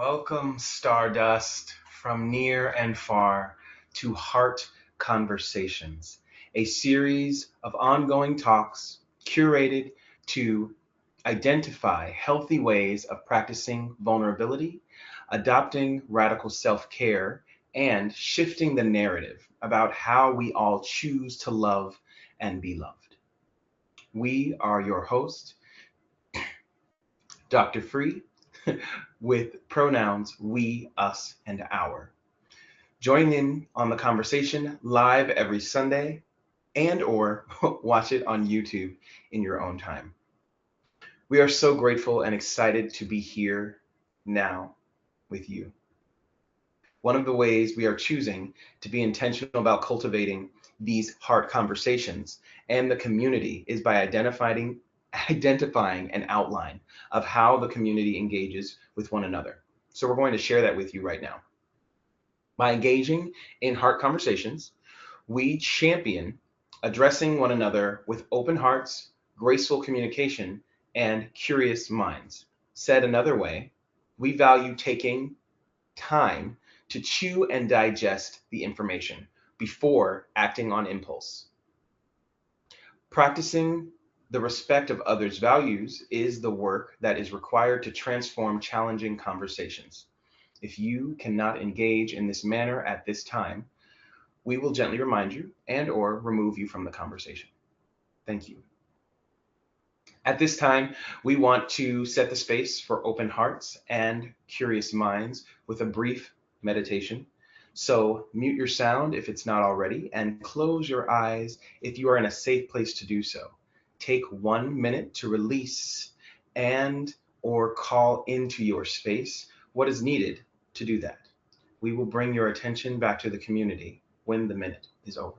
Welcome, Stardust, from near and far to Heart Conversations, a series of ongoing talks curated to identify healthy ways of practicing vulnerability, adopting radical self care, and shifting the narrative about how we all choose to love and be loved. We are your host, Dr. Free, with pronouns we, us, and our. Join in on the conversation live every Sunday and or watch it on YouTube in your own time. We are so grateful and excited to be here now with you. One of the ways we are choosing to be intentional about cultivating these heart conversations and the community is by identifying an outline of how the community engages with one another. So we're going to share that with you right now. By engaging in heart conversations, we champion addressing one another with open hearts, graceful communication, and curious minds. Said another way, we value taking time to chew and digest the information before acting on impulse. Practicing the respect of others' values is the work that is required to transform challenging conversations. If you cannot engage in this manner at this time, we will gently remind you and or remove you from the conversation. Thank you. At this time, we want to set the space for open hearts and curious minds with a brief meditation. So mute your sound if it's not already, and close your eyes if you are in a safe place to do so. Take 1 minute to release and or call into your space what is needed to do that. We will bring your attention back to the community when the minute is over.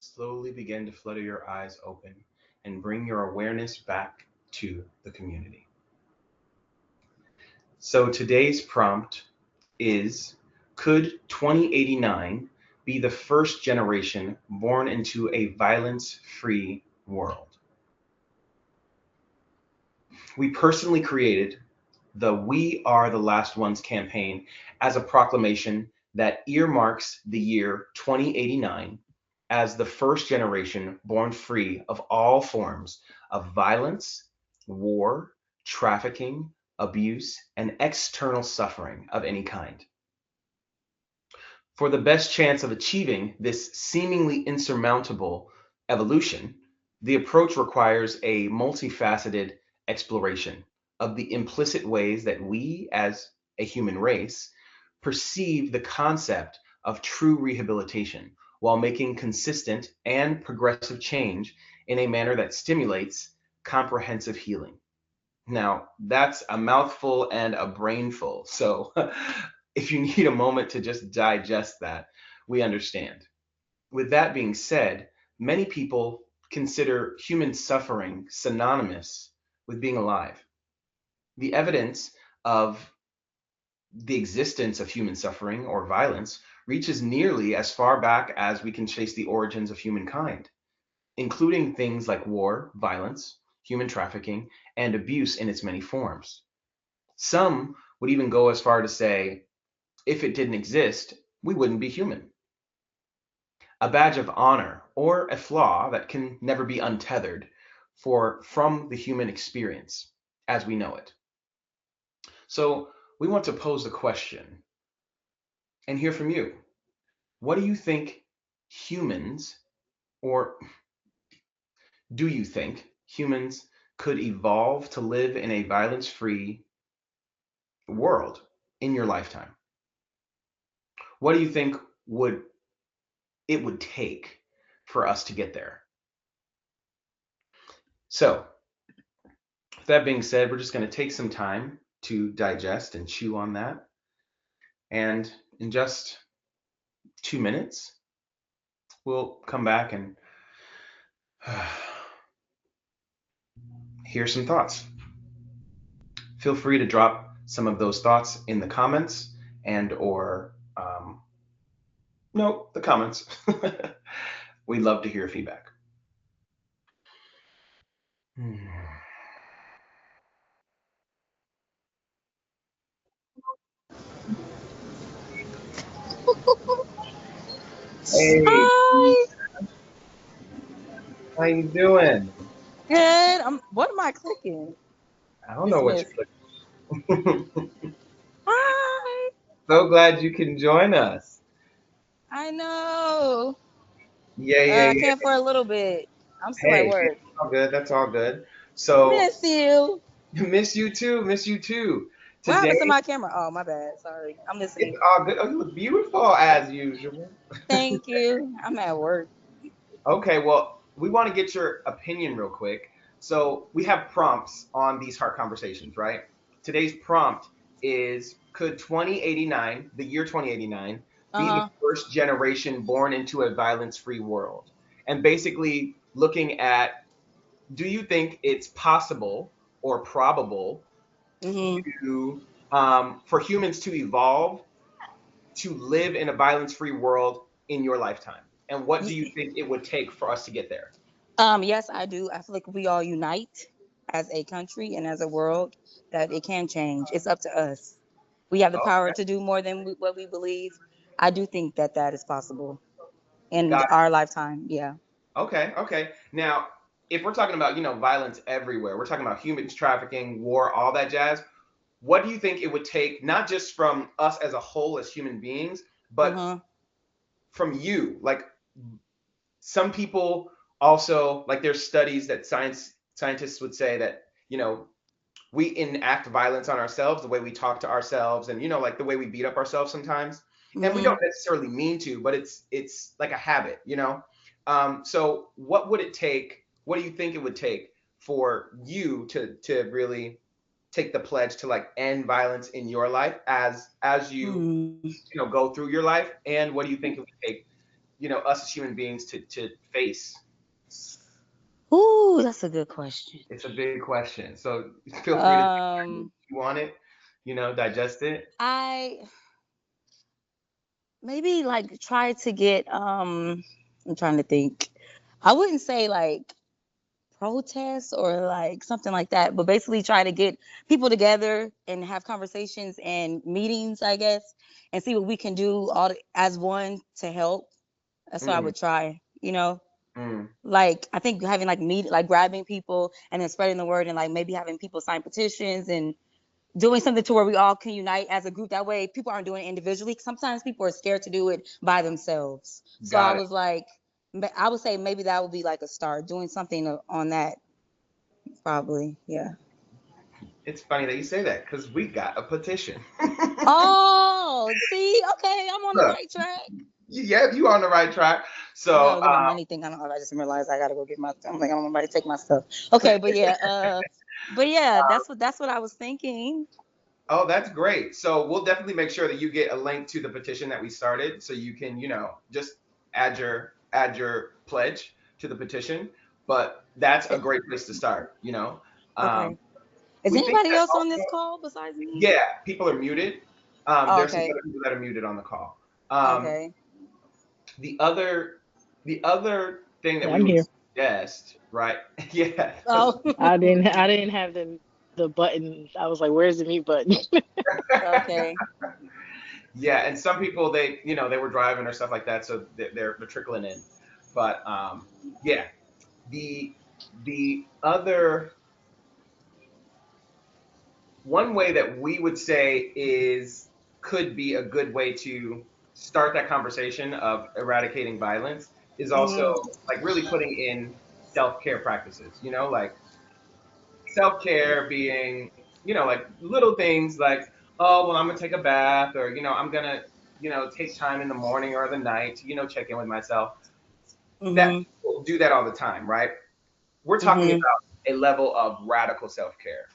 Slowly begin to flutter your eyes open and bring your awareness back to the community. So today's prompt is, could 2089 be the first generation born into a violence-free world? We personally created the We Are the Last Ones campaign as a proclamation that earmarks the year 2089 as the first generation born free of all forms of violence, war, trafficking, abuse, and external suffering of any kind. For the best chance of achieving this seemingly insurmountable evolution, the approach requires a multifaceted exploration of the implicit ways that we, as a human race, perceive the concept of true rehabilitation while making consistent and progressive change in a manner that stimulates comprehensive healing. Now, that's a mouthful and a brainful. So if you need a moment to just digest that, we understand. With that being said, many people consider human suffering synonymous with being alive. The evidence of the existence of human suffering or violence reaches nearly as far back as we can trace the origins of humankind, including things like war, violence, human trafficking, and abuse in its many forms. Some would even go as far to say, if it didn't exist, we wouldn't be human. A badge of honor or a flaw that can never be untethered from the human experience as we know it. So we want to pose the question and hear from you. What do you think humans, or do you think humans could evolve to live in a violence-free world? in your lifetime? What do you think would it would take for us to get there? So, with that being said, we're just going to take some time to digest and chew on that. And in just 2 minutes, we'll come back and hear some thoughts. Feel free to drop some of those thoughts in the comments and or no, the comments. We'd love to hear feedback. Hey, Hi. how you doing? Good. What am I clicking? I don't know what Dismiss. you're clicking. Hi. So glad you can join us. I know. Yeah, I yeah, can't for a little bit. I'm still at Hey, work. it's all good. That's all good. So, Miss you. miss you too. Miss you too. What Today, happened to my camera? Oh, my bad. Sorry. I'm it's listening. all good. Oh, you look beautiful as usual. Thank you. I'm at work. Okay, well, we want to get your opinion real quick. So, we have prompts on these heart conversations, right? Today's prompt is: could 2089, the year 2089, be the Uh-huh. first generation born into a violence-free world? And basically looking at, do you think it's possible or probable Mm-hmm. to for humans to evolve to live in a violence-free world in your lifetime? And what do you think it would take for us to get there? Yes, I do. I feel like if we all unite as a country and as a world, that it can change. It's up to us. We have the power Okay, to do more than what we believe. I do think that that is possible in got our lifetime. Yeah. it. Okay, okay. Now, if we're talking about violence everywhere, we're talking about humans trafficking, war, all that jazz. What do you think it would take, not just from us as a whole as human beings, but Uh-huh. from you? Like some people also like there's studies that scientists would say that we enact violence on ourselves, the way we talk to ourselves, and like the way we beat up ourselves sometimes, and we Mm-hmm. don't necessarily mean to, but it's like a habit. So what would it take, what do you think it would take for you to really take the pledge to like end violence in your life as you Hmm. go through your life, and what do you think it would take us as human beings to face? Ooh, that's a good question. It's a big question, so feel free to take time Um, if you want it, digest it. I maybe like try to get I'm trying to think. I wouldn't say like protests or like something like that, but basically try to get people together and have conversations and meetings, I guess, and see what we can do as one to help. That's what I Mm, would try, you know. mm, Like I think having like grabbing people and then spreading the word and like maybe having people sign petitions and doing something to where we all can unite as a group. That way people aren't doing it individually. Sometimes people are scared to do it by themselves. So I got it. was like, I would say maybe that would be like a start, doing something on that probably. Yeah. It's funny that you say that because we got a petition. Oh, see, okay, I'm on the Look, right track. yeah, you on the right track. I So gotta get my money thing. I don't know. I just realized I gotta go get my. I'm like, I don't want nobody to take my stuff. Okay, but yeah, that's what I was thinking. oh, that's great. So we'll definitely make sure that you get a link to the petition that we started, so you can just add your pledge to the petition. But that's a Eh, great place to start. Um, Okay. Is we think anybody that else on this also, call besides me? yeah, people are muted. Oh, There's some okay. other people that are muted on the call. Um, Okay. the other the other thing that Yeah, we I'm would here. suggest, right? Yeah. Oh, I didn't have the button. I was like, "Where's the mute button?" okay. Yeah, and some people they were driving or stuff like that, so they're trickling in. But yeah, the the other one way that we would say is could be a good way to start that conversation of eradicating violence is also Mhm. like really putting in self-care practices, like self-care being like little things like oh, well, I'm gonna take a bath, or I'm gonna, take time in the morning or the night to, check in with myself. That Mhm. people do that all the time, right? We're talking Mhm. about a level of radical self-care.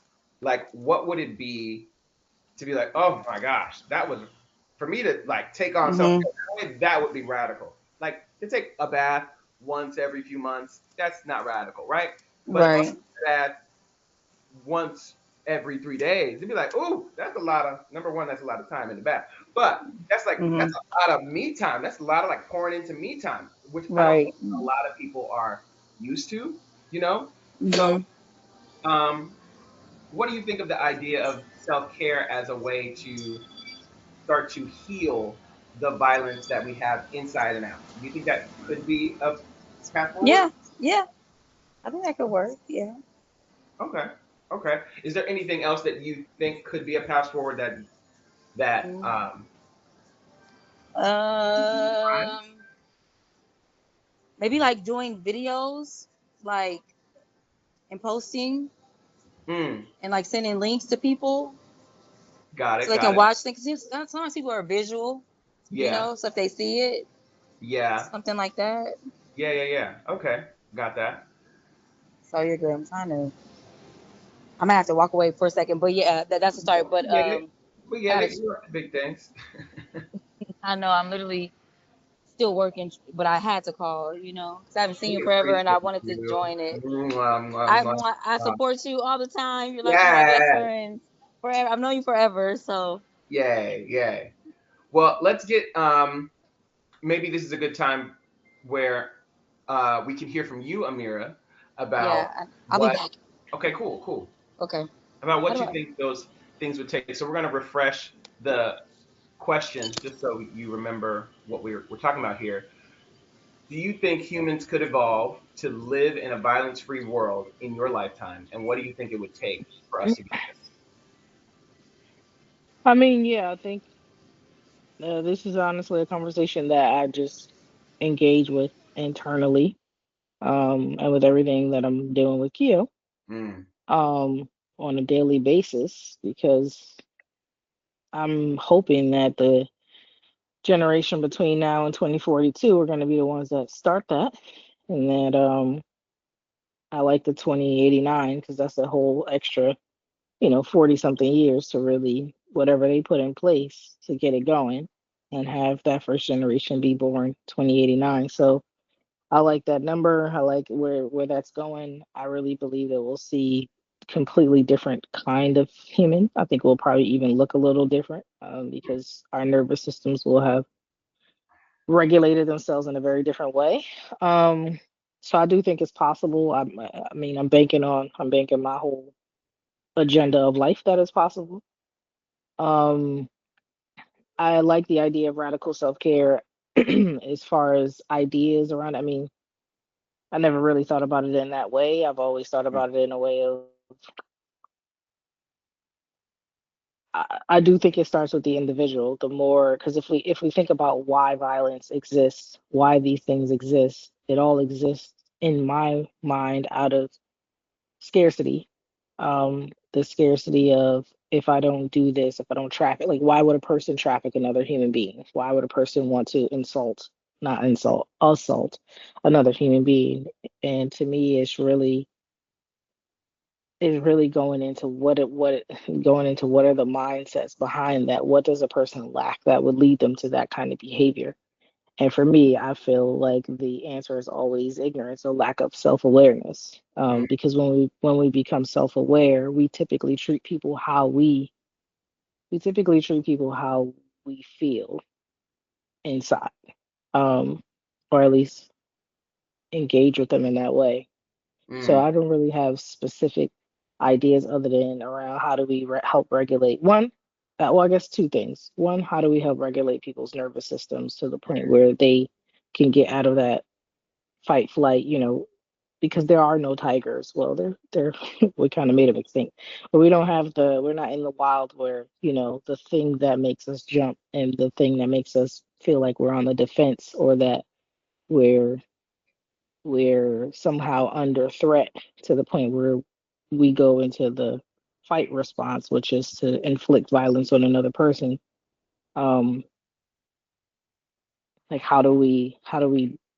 Like, what would it be to be like, oh my gosh, that was for me to like take on Mhm. self-care? That would be radical. Like to take a bath once every few months, that's not radical, right? But if I Right. take a bath once every 3 days, it'd be like, ooh, that's a lot of number one, that's a lot of time in the bath. But that's Mhm. a lot of me time. That's a lot of like pouring into me time, which I don't think Right. a lot of people are used to, you know? So Mhm. um what do you think of the idea of self-care as a way to start to heal the violence that we have inside and out? Do you think that could be a path forward? Yeah. Yeah. I think that could work. Yeah. Okay. Okay. Is there anything else that you think could be a path forward that Mm. Um. Maybe like doing videos, like and posting mm, and like sending links to people got so it, they can got it. watch things. 'Cause sometimes people are visual, Yeah. so if they see it, Yeah. something like that. Yeah, yeah, yeah. Okay. Got that. So you're good. I'm gonna have to walk away for a second, but yeah, that's the start. But We get it. We I get gotta. it. You are the big things. I know I'm literally still working, but I had to call, because I haven't seen you We forever, and I appreciate wanted to you. join it. Mwah, mwah, mwah. I support you all the time. You're like one of my best Yeah. friends forever. I've known you forever, so Yay, yay. Well, let's get maybe this is a good time where we can hear from you, Amira, about yeah, I'll be what. back. Okay, cool, cool. Okay. About What what you about? think those things would take. So we're gonna refresh the questions just so you remember what we're talking about here. Do you think humans could evolve to live in a violence-free world in your lifetime, and what do you think it would take for us to get I mean, yeah, I think this is honestly a conversation that I just engage with internally, and with everything that I'm doing with Keo, there? um, on a daily basis, because I'm hoping that the generation between now and 2042 are going to be the ones that start that, and that I like the 2089 because that's a whole extra, 40 something years to really whatever they put in place to get it going and have that first generation be born 2089. So I like that number. I like where that's going. I really believe that we'll see completely different kind of human. I think we'll probably even look a little different, because our nervous systems will have regulated themselves in a very different way. Um, so I do think it's possible. I mean, I'm banking my whole agenda of life that is possible. Um, I like the idea of radical self care as far as ideas around. I mean, I never really thought about it in that way. I've always thought about it in a way of I do think it starts with the individual. The more because if we think about why violence exists, why these things exist, it all exists in my mind out of scarcity. The scarcity of if I don't do this, if I don't traffic, like why would a person traffic another human being? Why would a person want to not insult, assault another human being? And to me, it's really going into going into what are the mindsets behind that? What does a person lack that would lead them to that kind of behavior? And for me, I feel like the answer is always ignorance or lack of self-awareness. Mm, Because when we become self-aware, we typically treat people how we feel inside, um, or at least engage with them in that way. So mm, I don't really have specific ideas other than around how do we help regulate one. Well, I guess two things. One, how do we help regulate people's nervous systems to the point where they can get out of that fight flight, because there are no tigers. Well, they're we kind of made them extinct, but we're not in the wild where the thing that makes us jump and the thing that makes us feel like we're on the defense or that we're we're somehow under threat to the point where we go into the fight response, which is to inflict violence on another person. Um, like how do we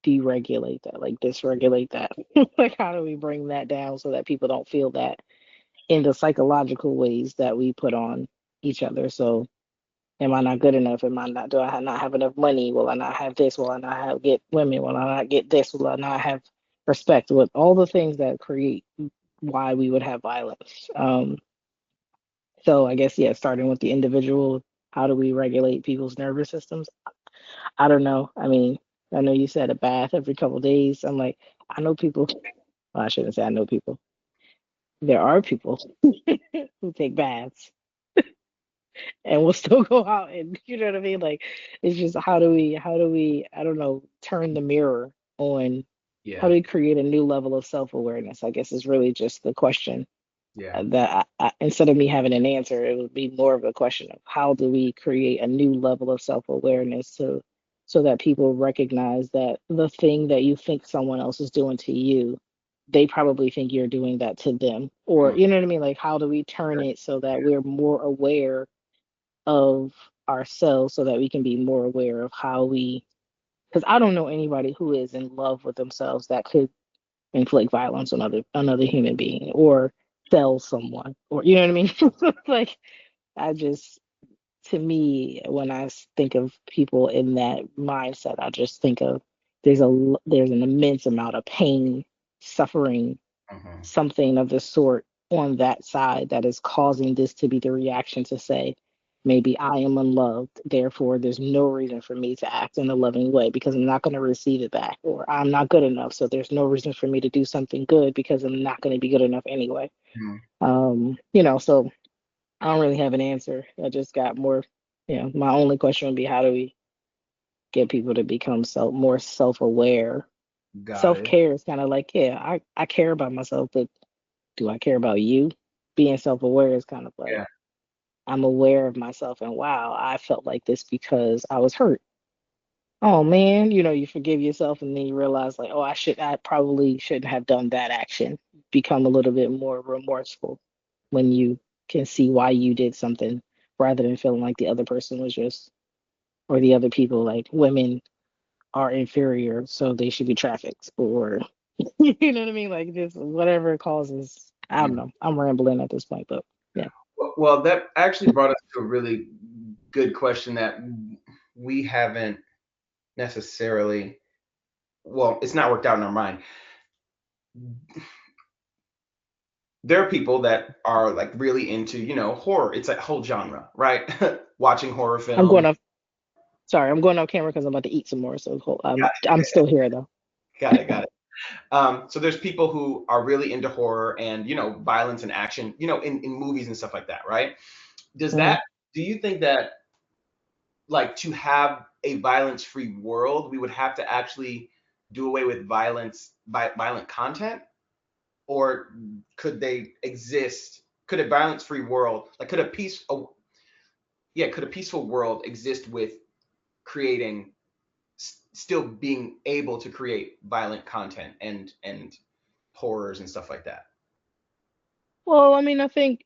deregulate that, like dysregulate that? Like how do we bring that down so that people don't feel that in the psychological ways that we put on each other? So am I not good enough? Am I not, do I not have enough money? Will I not have this? Will I not have get women? Will I not get this? Will I not have respect? With all the things that create why we would have violence. So I guess, yeah, starting with the individual, how do we regulate people's nervous systems? I don't know. I mean, I know you said a bath every couple of days. I'm like, I know people. Well, I shouldn't say I know people. There are people who take baths and will still go out, and you know what I mean. Like, it's just how do we I don't know, turn the mirror on. How Yeah. do we create a new level of self awareness? I guess is really just the question. Yeah. That instead of me having an answer, it would be more of a question of how do we create a new level of self-awareness so that people recognize that the thing that you think someone else is doing to you, they probably think you're doing that to them. Or Mm, you know what I mean? Like how do we turn okay. it so that we're more aware of ourselves so that we can be more aware of how we, because I don't know anybody who is in love with themselves that could inflict violence on another human being or sell someone or you know what I mean? Like I just, to me, when think of people in that mindset, I just think of there's an immense amount of pain, suffering, Mhm. something of the sort on that side that is causing this to be the reaction to say, maybe I am unloved, therefore there's no reason for me to act in a loving way because I'm not going to receive it back, or I'm not good enough, so there's no reason for me to do something good because I'm not going to be good enough anyway. Mhm. So I don't really have an answer. I just got more, my only question would be how do we get people to become more self-aware? Got it. Self-care is kind of like, yeah, I care about myself, but do I care about you? Being self-aware is kind of like, Yeah. I'm aware of myself and wow, I felt like this because I was hurt. Oh man, you forgive yourself and then you realize like, oh, I probably shouldn't have done that action. Become a little bit more remorseful when you can see why you did something rather than feeling like the other person was just, or the other people, like women are inferior, so they should be trafficked, or you know what I mean? Like just whatever it causes. I don't Mhm. know. I'm rambling at this point, but yeah. Well, that actually brought us to a really good question that we haven't necessarily, well, it's not worked out in our mind. There are people that are like really into, horror. It's a whole genre, right? Watching horror I'm films. going off. Sorry, I'm going off camera because I'm about to eat some more. So Got I'm still here though. it, got it, got it. So there's people who are really into horror and, violence and action, in movies and stuff like that, right? Does Mhm. that, do you think that, like, to have a violence-free world, we would have to actually do away with violent content? Or could they exist? Could a violence-free world, like, could a peaceful world exist with creating, still being able to create violent content and horrors and stuff like that? Well, I mean, I think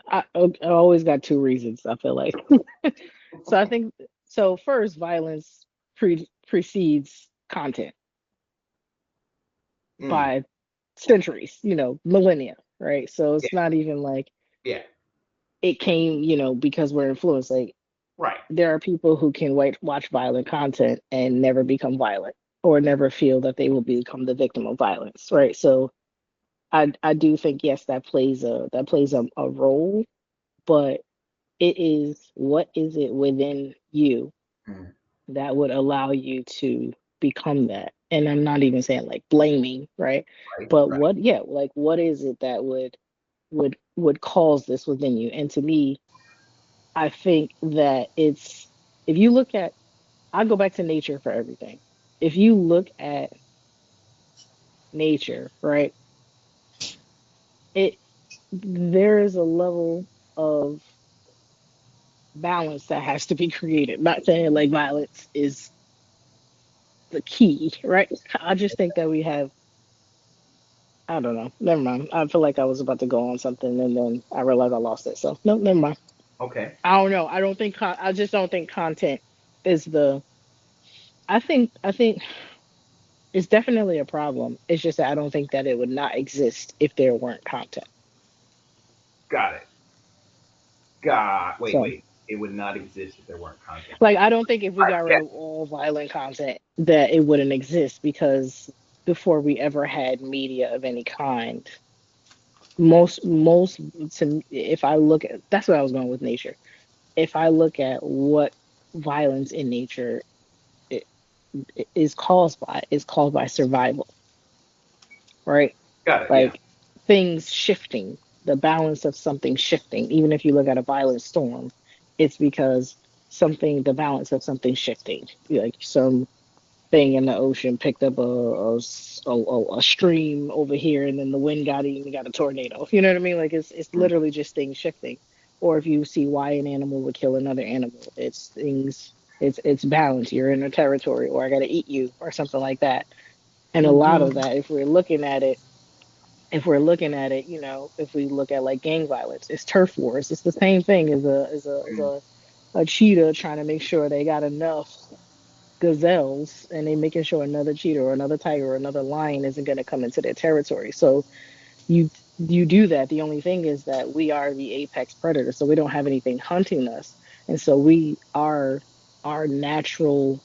I always got two reasons. I feel like so. I think so. First, violence precedes content Mm, by centuries, millennia, right? So yeah, it's not even like yeah, it came, because we're influenced. Like right. there are people who can watch violent content and never become violent or never feel that they will become the victim of violence, right? So I do think yes, that plays a role, but it is what is it within you Mm, that would allow you to become that? And I'm not even saying like blaming, right? right, But right. yeah, like what is it that would cause this within you? And to me, I think that it's, if you look at, I go back to nature for everything. If you look at nature, right, it there is a level of balance that has to be created. Not saying like violence is the key, right? I just think that we have I don't know. Never mind. I feel like I was about to go on something and then I realized I lost it. So no, never mind. Okay, I don't know. I don't think I just don't think content is the. I think it's definitely a problem. It's just that I don't think that it would not exist if there weren't content. got it. Wait, So wait. It would not exist if there weren't content. like I don't think if we I got rid get. of all violent content that it wouldn't exist because before we ever had media of any kind, most to if I look at that's what I was going with nature. If I look at what violence in nature i- is caused by survival, right? Got it. Yeah. Like things shifting, the balance of something shifting. Even if you look at a violent storm, it's because the balance of something shifting. Like some thing in the ocean picked up a stream over here, and then the wind got it, and you got a tornado. You know what I mean? Like it's Mm, literally just things shifting. Or if you see why an animal would kill another animal, it's things. It's balance. You're in a territory, or I got to eat you, or something like that. And a lot of Mm-hmm. that, if we look at like gang violence, it's turf wars. It's the same thing as mm, a cheetah trying to make sure they got enough gazelles, and they making sure another cheetah or another tiger or another lion isn't going to come into their territory. So you you do that. The only thing is that we are the apex predator, so we don't have anything hunting us, and so we are our natural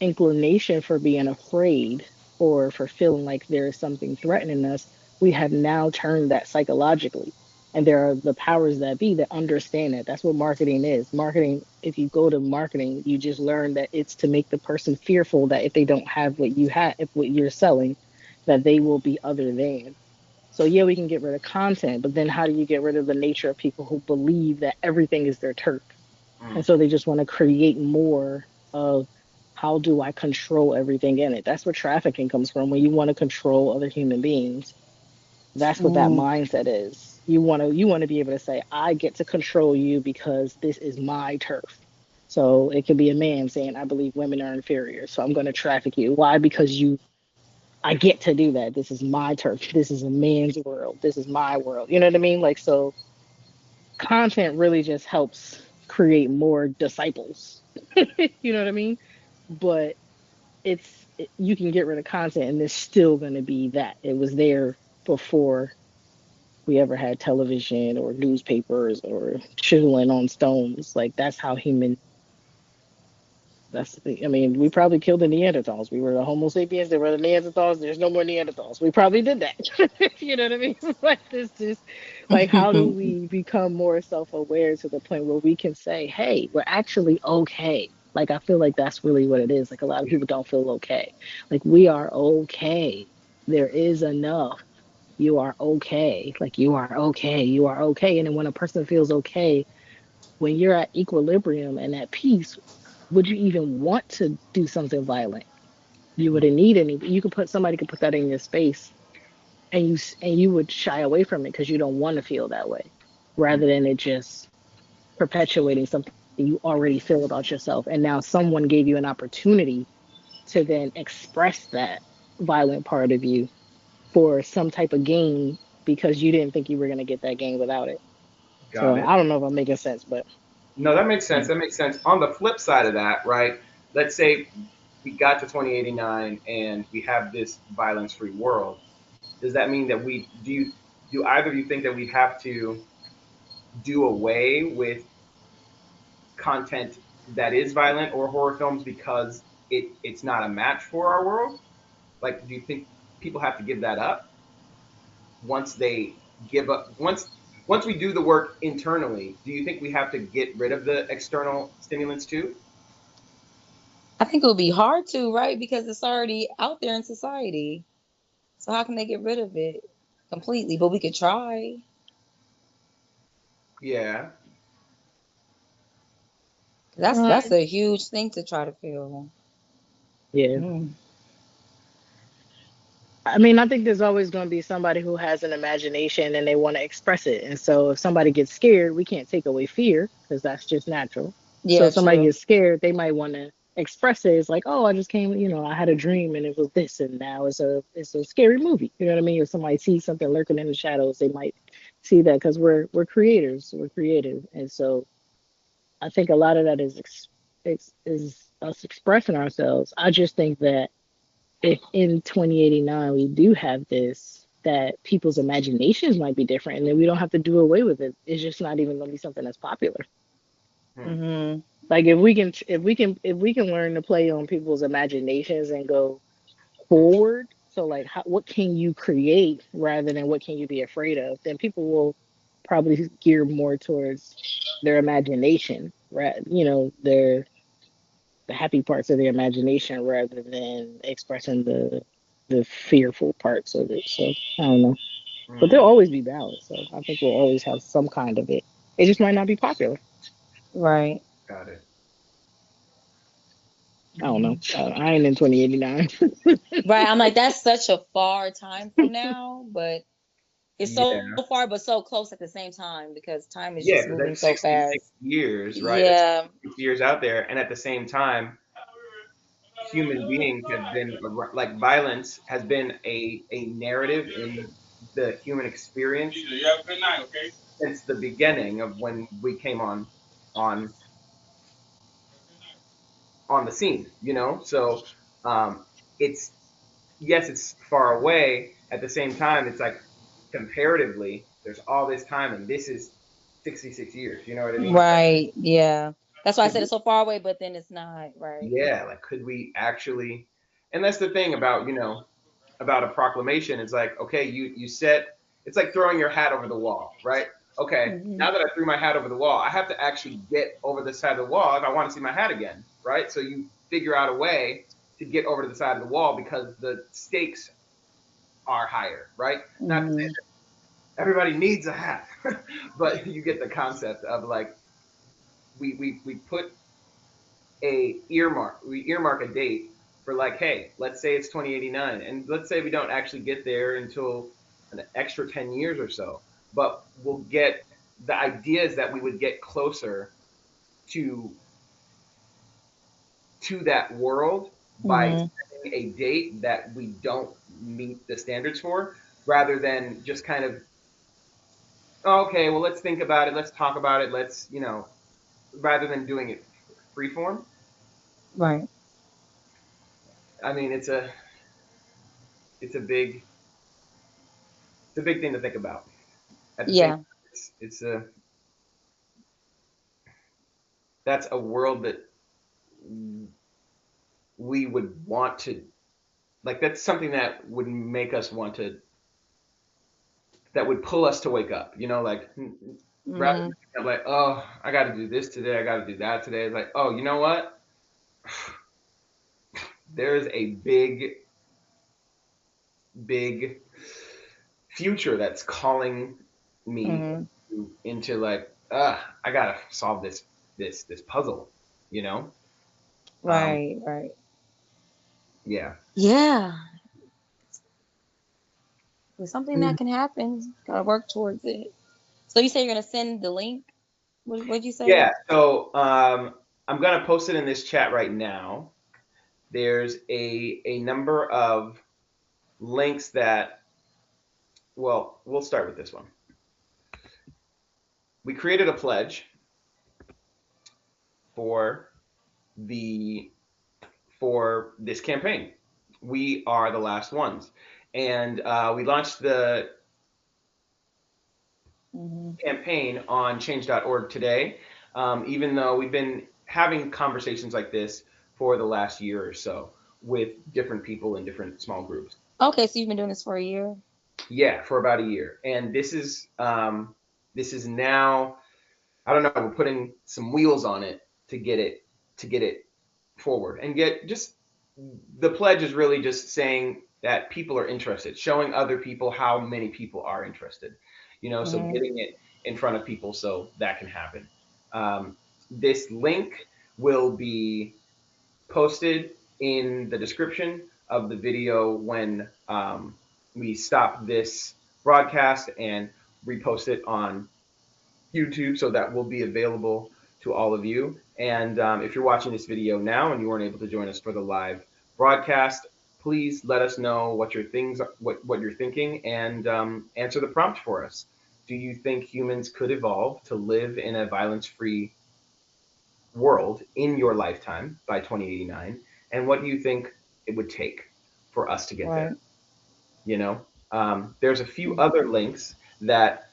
inclination for being afraid or for feeling like there is something threatening us. We have now turned that psychologically. And there are the powers that be that understand that. That's what marketing is. Marketing, if you go to marketing, you just learn that it's to make the person fearful that if they don't have what you have, if what you're selling, that they will be other than. So yeah, we can get rid of content, but then how do you get rid of the nature of people who believe that everything is their turf? mm. And so they just want to create more of how do I control everything in it? That's where trafficking comes from. When you want to control other human beings, that's what that Mm. mindset is. You want to be able to say, I get to control you because this is my turf. So it could be a man saying, I believe women are inferior, so I'm going to traffic you. Why? Because I get to do that. This is my turf. This is a man's world. This is my world. You know what I mean? Like, so content really just helps create more disciples. You know what I mean? But you can get rid of content and there's still going to be that. It was there before we ever had television or newspapers or chiseling on stones. Like, that's how human. That's the thing. I mean, we probably killed the Neanderthals. We were the Homo sapiens. There were the Neanderthals. There's no more Neanderthals. We probably did that. You know what I mean? Like this, just like how do we become more self-aware to the point where we can say, "Hey, we're actually okay." Like I feel like that's really what it is. Like a lot of Yeah. people don't feel okay. Like we are okay. There is enough. You are okay. Like you are okay. You are okay. And then when a person feels okay, when you're at equilibrium and at peace, would you even want to do something violent? You wouldn't need any. You could put somebody could put that in your space, and you would shy away from it because you don't want to feel that way, Mm. rather than it just perpetuating something you already feel about yourself. And now someone gave you an opportunity to then express that violent part of you for some type of gain because you didn't think you were going to get that gain without it. Got So it. I don't know if I'm making sense, but No, that makes yeah. sense. That makes sense. On the flip side of that, right? Let's say we got to 2089 and we have this violence-free world. Does that mean that do either of you think that we have to do away with content that is violent or horror films because it's not a match for our world? Like, do you think people have to give that up once they give up once we do the work internally? Do you think we have to get rid of the external stimulants too? I think it would be hard to, right? Because it's already out there in society. So how can they get rid of it completely? But we could try. Yeah. That's a huge thing to try to feel. Yeah. Mm. I mean, I think there's always going to be somebody who has an imagination and they want to express it. And so if somebody gets scared, we can't take away fear because that's just natural. So Yeah, if somebody true. gets scared, they might want to express it. It's like, oh, I just came, I had a dream and it was this, and now it's a scary movie. You know what I mean? If somebody sees something lurking in the shadows, they might see that because we're creators, we're creative, and so I think a lot of that is us expressing ourselves. I just think that if in 2089 we do have this, that people's imaginations might be different, and then we don't have to do away with it. It's just not even going to be something that's popular. Hmm. Mm-hmm. Like if we can learn to play on people's imaginations and go forward. So like, what can you create rather than what can you be afraid of? Then people will probably gear more towards their imagination, right? The happy parts of their imagination rather than expressing the fearful parts of it. So I don't know, but there'll Hmm. always be balance. So I think we'll always have some kind of it. It just might not be popular. Right. Got it. I don't know. I ain't in 2089. Right. I'm like, that's such a far time from now, but it's so Yeah. far, but so close at the same time because time is Yeah, just because moving that's so 66 fast. years, right? That's Yeah. 66 years out there, and at the same time, human beings have been like violence has been a narrative in the human experience since the beginning of when we came on on the scene, you know? So it's yes, it's far away. At the same time, it's like comparatively, there's all this time, and this is 66 years. You know what I mean? Like, Right. Yeah. That's why I could said we, it's so far away, but then it's not. Right. yeah, like could we actually? And that's the thing about about a proclamation. It's like okay, you set. It's like throwing your hat over the wall, right? Okay, Hmm. now that I threw my hat over the wall, I have to actually get over the side of the wall if I want to see my hat again, right? So you figure out a way to get over to the side of the wall because the stakes are higher, right? Not to say Hmm. everybody needs a hat, but you get the concept of like we put we earmark a date for like, hey, let's say it's 2089, and let's say we don't actually get there until an extra 10 years or so, but we'll get the ideas that we would get closer to that world by Hmm. setting a date that we don't meet the standards for, rather than just kind of okay, well, let's think about it, let's talk about it, let's rather than doing it free form. Right. I mean, it's a big thing to think about. At the same Yeah. time, it's a that's a world that we would want to like. That's something that would make us want to that would pull us to wake up. Like rather Hmm. than like, oh, I got to do this today, I got to do that today. It's like, oh, you know what? There is a big future that's calling me Hmm. into like, I gotta solve this puzzle, you know? Um, Right. Right. yeah. Yeah. It's something Mm. that can happen. Gotta work towards it. So you say you're gonna send the link? What'd you say? Yeah. So I'm gonna post it in this chat right now. There's a number of links that, well, we'll start with this one. We created a pledge for the for this campaign. We are the last ones, and we launched the Hmm. campaign on change.org today, even though we've been having conversations like this for the last year or so with different people in different small groups. Okay, so you've been doing this for a year. Yeah, for about a year, and this is now, I don't know, we're putting some wheels on it to get it forward and get just the pledge is really just saying that people are interested, showing other people how many people are interested, so Hmm. getting it in front of people so that can happen. This link will be posted in the description of the video when we stop this broadcast and repost it on YouTube, so that will be available to all of you. And if you're watching this video now and you weren't able to join us for the live broadcast, please let us know what your things, what you're thinking, and answer the prompt for us. Do you think humans could evolve to live in a violence-free world in your lifetime by 2089? And what do you think it would take for us to get there? Right. You know, there's a few other links that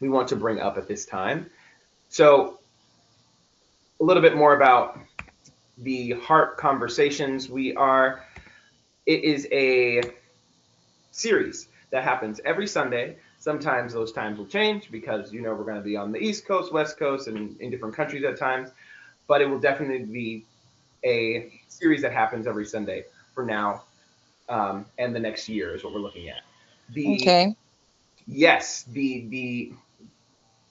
we want to bring up at this time. So, a little bit more about the Heart Conversations. It is a series that happens every Sunday. Sometimes those times will change because we're going to be on the East Coast, West Coast, and in different countries at times. But it will definitely be a series that happens every Sunday for now, and the next year is what we're looking at. The Okay. yes, the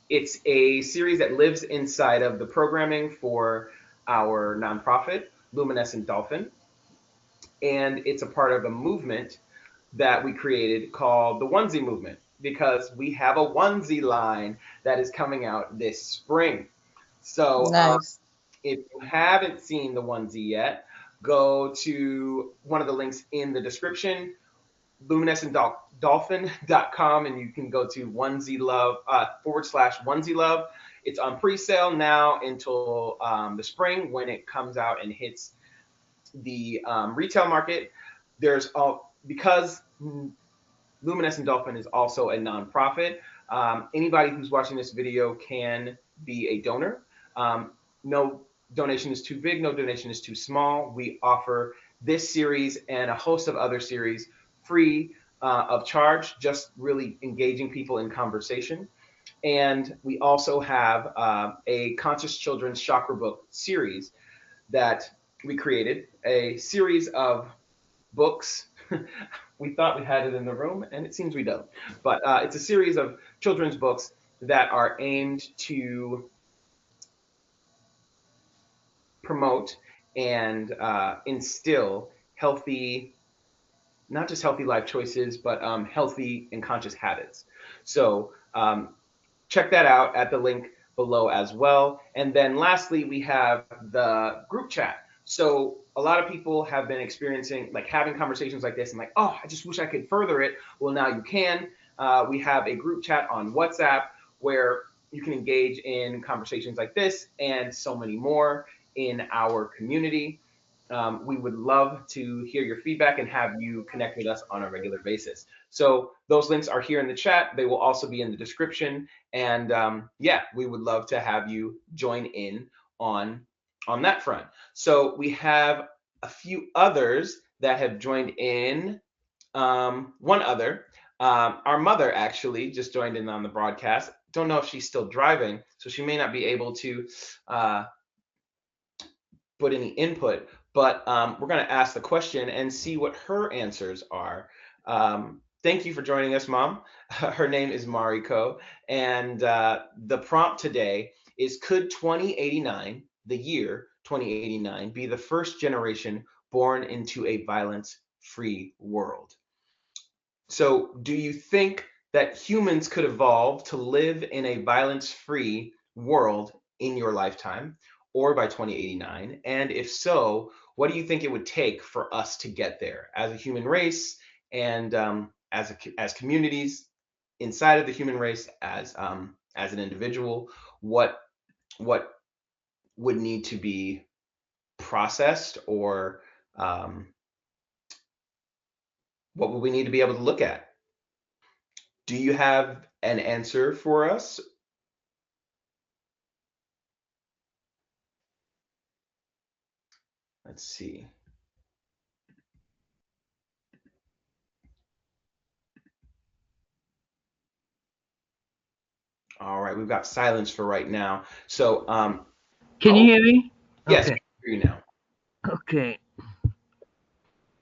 it's a series that lives inside of the programming for our nonprofit, Luminescent Dolphin, and it's a part of a movement that we created called the Onesie Movement because we have a onesie line that is coming out this spring. So Nice. if you haven't seen the onesie yet, go to one of the links in the description, luminescentdolphin.com, and you can go to onesie love / onesie love. It's on pre-sale now until the spring when it comes out and hits the retail market. There's all because Luminescent Dolphin is also a nonprofit. Anybody who's watching this video can be a donor. No donation is too big, no donation is too small. We offer this series and a host of other series free of charge, just really engaging people in conversation. And we also have a Conscious Children's Chakra book series that we created, a series of books. We thought we had it in the room, and it seems we don't. But it's a series of children's books that are aimed to promote and instill healthy, not just healthy life choices, but healthy and conscious habits. So check that out at the link below as well. And then lastly, we have the group chat. So a lot of people have been experiencing like having conversations like this and like, oh, I just wish I could further it. Well, now you can. We have a group chat on WhatsApp where you can engage in conversations like this and so many more in our community. We would love to hear your feedback and have you connect with us on a regular basis. So those links are here in the chat. They will also be in the description. And yeah, we would love to have you join in on that front. So we have a few others that have joined in. One other, our mother actually just joined in on the broadcast. Don't know if she's still driving, so she may not be able to uh, put any input, but we're going to ask the question and see what her answers are. Thank you for joining us, Mom. Her name is Mariko, and the prompt today is: could 2089, the year 2089, be the first generation born into a violence-free world? So, do you think that humans could evolve to live in a violence-free world in your lifetime or by 2089? And if so, what do you think it would take for us to get there as a human race and as communities inside of the human race, as an individual? What what would need to be processed, or um, what would we need to be able to look at? Do you have an answer for us? Let's see. All right, we've got silence for right now. So, Can you oh, hear me? yes, we Okay. can hear you now. Okay.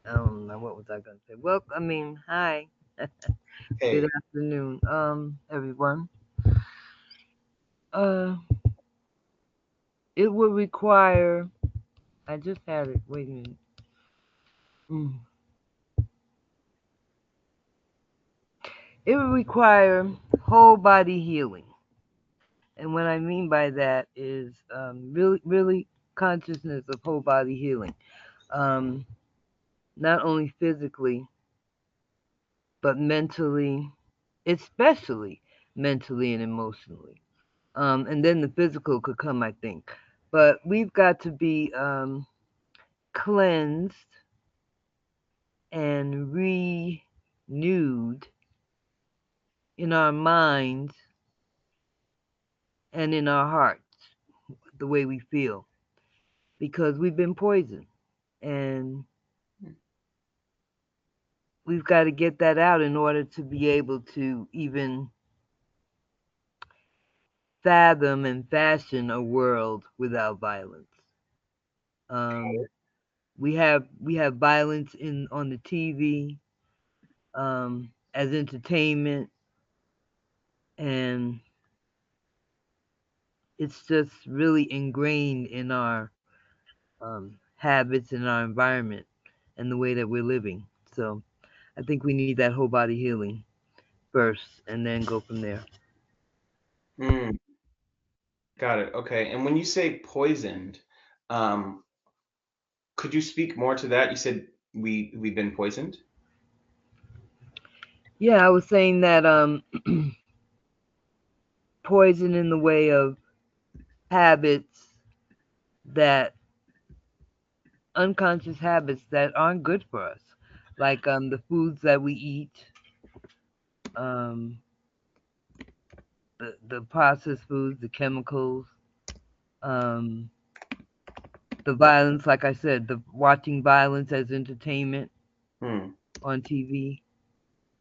I don't know what was I gonna say. Well, I mean, hi. Good Hey, afternoon, everyone. Uh, it would require. I just had it. Wait a minute. Mm. It would require whole body healing, And what I mean by that is really consciousness of whole body healing. Not only physically, but mentally, especially mentally and emotionally. And then the physical could come, I think. But we've got to be cleansed and renewed in our minds and in our hearts, the way we feel, because we've been poisoned. And we've got to get that out in order to be able to even fathom and fashion a world without violence. We have violence on the TV as entertainment, and it's just really ingrained in our habits and our environment and the way that we're living. So I think we need that whole body healing first, and then go from there. Mm, got it. Okay. And when you say poisoned, um, could you speak more to that? You said we've been poisoned. Yeah, I was saying that poison in the way of habits, that unconscious habits that aren't good for us, like the foods that we eat, um, the processed foods, the chemicals, um, the violence. Like I said, the watching violence as entertainment Hmm. on TV,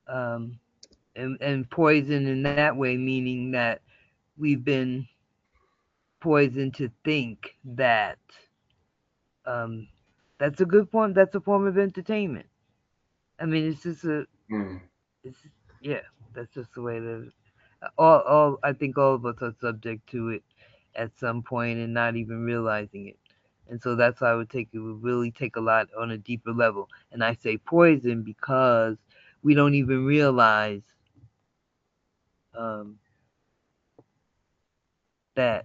and poison in that way, meaning that we've been poisoned to think that um, that's a good form. That's a form of entertainment. I mean, it's just Hmm. it's yeah, that's just the way that all I think all of us are subject to it at some point and not even realizing it. And so that's why it would really take a lot on a deeper level. And I say poison because we don't even realize um, that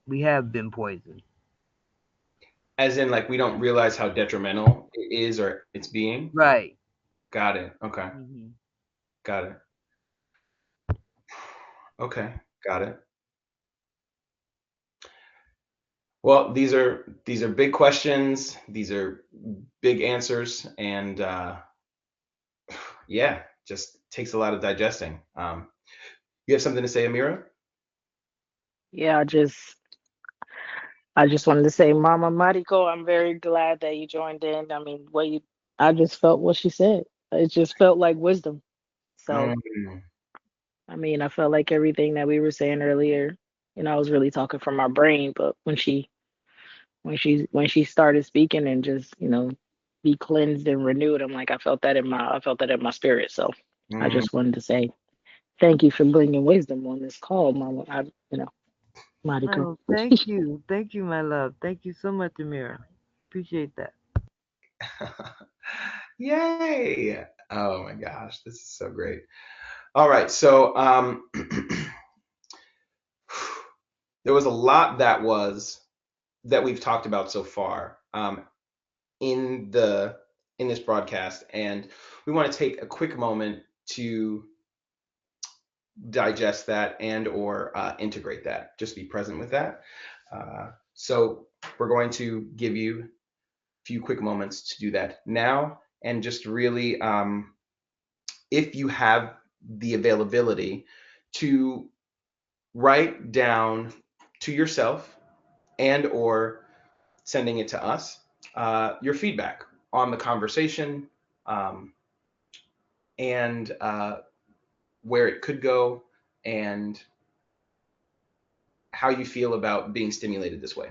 we have been poisoned. As in, like, we don't realize how detrimental it is or it's being. Right. Got it. Okay. Hmm. Got it. Okay. Got it. Well, these are big questions. These are big answers, and yeah, just takes a lot of digesting. You have something to say, Amira? Yeah, I just wanted to say, Mama Mariko, I'm very glad that you joined in. I mean, I just felt what she said. It just felt like wisdom. So, Mm, I mean, I felt like everything that we were saying earlier, I was really talking from my brain, but when she started speaking and just, be cleansed and renewed, I felt that in my spirit. So, I mm. just wanted to say thank you for bringing wisdom on this call, Mama. Mariko. Oh, thank you. Thank you, my love. Thank you so much, Amira. Appreciate that. Yay! Oh my gosh, this is so great. All right, so there was a lot that we've talked about so far in the in this broadcast, and we want to take a quick moment to digest that and or integrate that. Just be present with that. So we're going to give you a few quick moments to do that now, and just really, if you have the availability, to write down to yourself and or sending it to us your feedback on the conversation, um, and where it could go, and how you feel about being stimulated this way.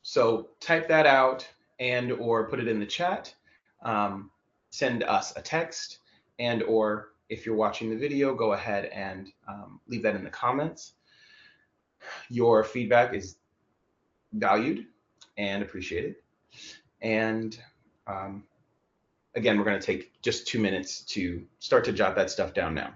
So type that out and or put it in the chat. Um, Send us a text, and or if you're watching the video, go ahead and leave that in the comments. Your feedback is valued and appreciated. And um, again, we're going to take just 2 minutes to start to jot that stuff down now.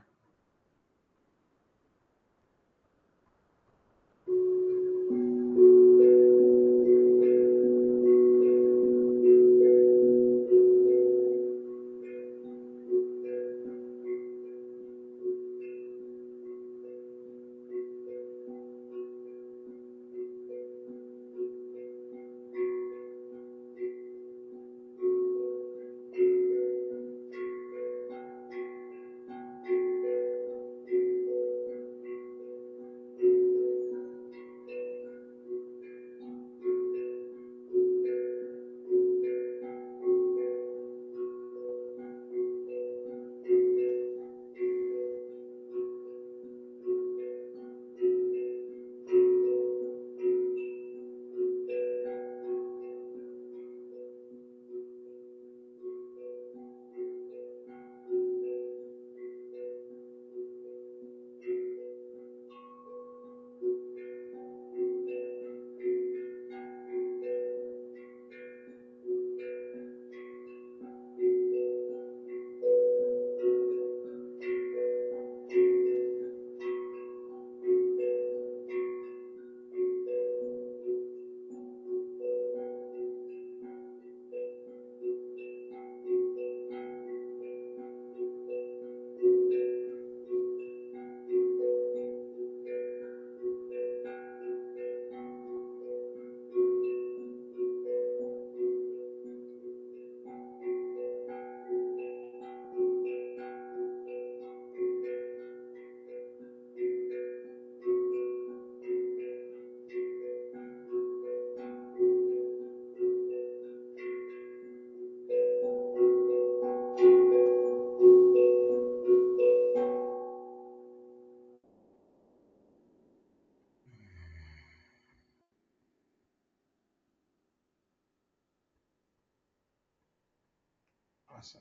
Awesome.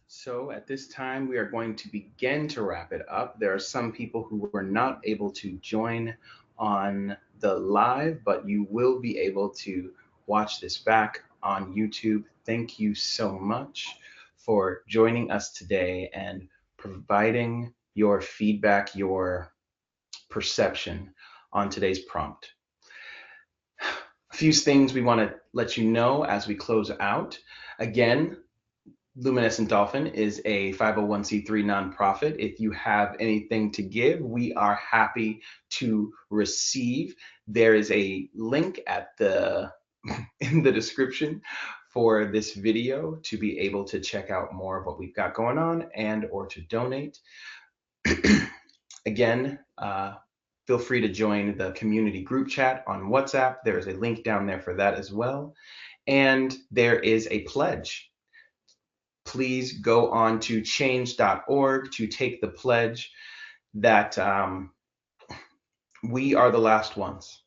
So at this time, we are going to begin to wrap it up. There are some people who were not able to join on the live, but you will be able to watch this back on YouTube. Thank you so much for joining us today and providing your feedback, your perception on today's prompt. A few things we want to let you know as we close out. Again, Luminescent Dolphin is a 501c3 nonprofit. If you have anything to give, we are happy to receive. There is a link at the in the description for this video to be able to check out more of what we've got going on and or to donate. Again, feel free to join the community group chat on WhatsApp. There is a link down there for that as well. And there is a pledge. Please go on to change.org to take the pledge that we are the last ones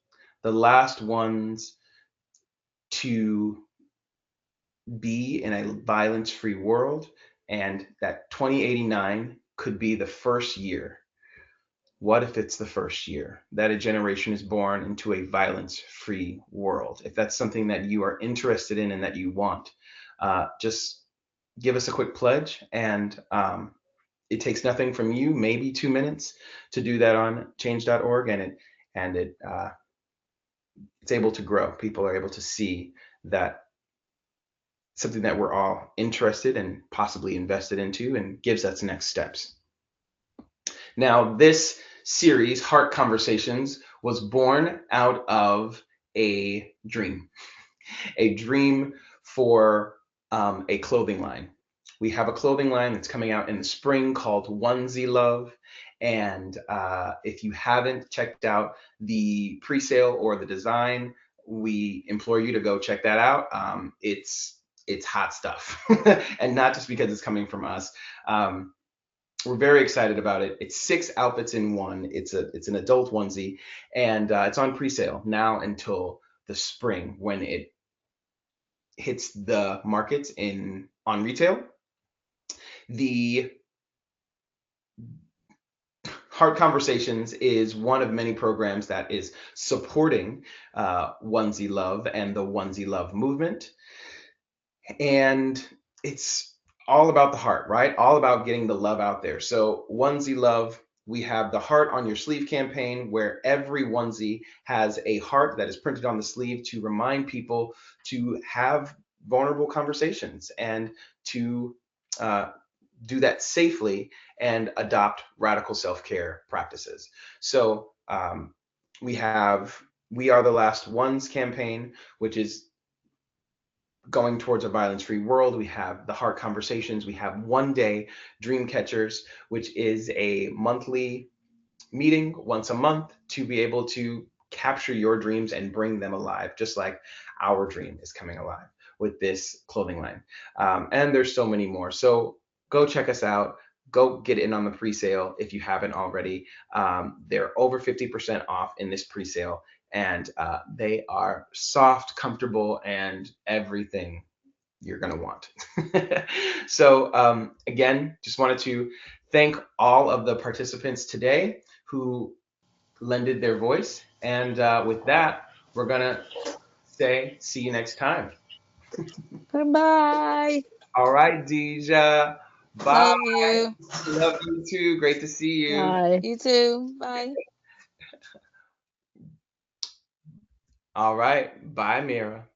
to be in a violence-free world, and that 2089 could be the first year. What if it's the first year that a generation is born into a violence-free world? If that's something that you are interested in and that you want, just give us a quick pledge, and it takes nothing from you, maybe 2 minutes to do that on change.org, and it's able to grow. People are able to see that something that we're all interested and possibly invested into, and gives us next steps. Now, this series, Heart Conversations, was born out of a dream for a clothing line. We have a clothing line that's coming out in the spring called Onesie Love. And if you haven't checked out the pre-sale or the design, we implore you to go check that out. It's hot stuff. And not just because it's coming from us. We're very excited about it. It's 6 outfits in one. It's an adult onesie, and it's on pre-sale now until the spring when it hits the markets on retail. The Heart Conversations is one of many programs that is supporting Onesie Love and the Onesie Love movement. And it's all about the heart, right? All about getting the love out there. So Onesie Love, we have the Heart on Your Sleeve campaign, where every onesie has a heart that is printed on the sleeve to remind people to have vulnerable conversations and to do that safely and adopt radical self-care practices. So we have We Are the Last Ones campaign, which is going towards a violence-free world. We have the Heart Conversations. We have One Day Dream Catchers, which is a monthly meeting once a month to be able to capture your dreams and bring them alive, just like our dream is coming alive with this clothing line. And there's so many more. So go check us out. Go get in on the pre-sale if you haven't already. They're over 50% off in this pre-sale, and they are soft, comfortable, and everything you're going to want. So again, just wanted to thank all of the participants today who lended their voice. And with that, we're going to say see you next time. Goodbye. All right, Deja. Bye. Love you. Love you too. Great to see you. Bye. You too. Bye. All right. Bye, Mira.